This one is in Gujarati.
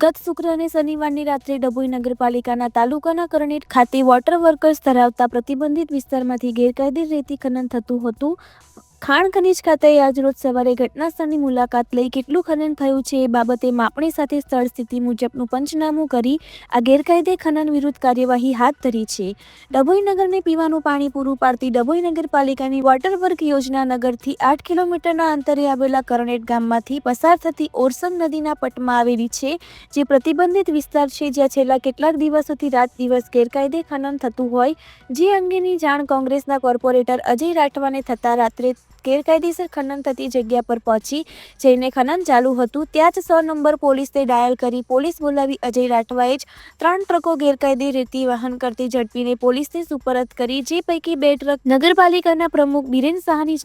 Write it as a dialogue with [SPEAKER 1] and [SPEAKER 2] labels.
[SPEAKER 1] ગત શુક્ર અને શનિવારની રાત્રે ડભોઈ નગરપાલિકાના તાલુકાના કરણેટ ખાતે વોટર વર્કર્સ ધરાવતા પ્રતિબંધિત વિસ્તારમાંથી ગેરકાયદે રેતી ખનન થતું હતું. ખાણ ખનીજ ખાતાએ આજરોજ સવારે ઘટના સ્થળની મુલાકાત લઈ કેટલું ખનન થયું છે એ બાબતે માપણી સાથે સ્થળ સ્થિતિ મુજબનું પંચનામું કરી આ ગેરકાયદે ખનન વિરુદ્ધ કાર્યવાહી હાથ ધરી છે. ડભોઈ નગરને પીવાનું પાણી પૂરું પાડતી ડભોઈ નગરપાલિકાની વોટર વર્ક યોજના નગરથી 8 કિલોમીટરના અંતરે આવેલા કરણેટ ગામમાંથી પસાર થતી ઓરસંગ નદીના પટમાં આવેલી છે, જે પ્રતિબંધિત વિસ્તાર છે, જ્યાં છેલ્લા કેટલાક દિવસોથી રાત દિવસ ગેરકાયદે ખનન થતું હોય, જે અંગેની જાણ કોંગ્રેસના કોર્પોરેટર અજય રાઠવાને થતાં રાત્રે ગેરકાયદેસર ખનન થતી જગ્યા પર પહોંચી જઈને ખનન ચાલુ હતું. ત્યાં જ 100 નંબર પોલીસને ડાયલ કરી પોલીસ બોલાવી અજય રાઠવાએ જ 3 ટ્રકો ગેરકાયદે રેતી વહન કરતી ઝડપીને પોલીસને સુપરત કરી, જે પૈકી 2 ટ્રક નગરપાલિકાના પ્રમુખ બિરેન સાહાની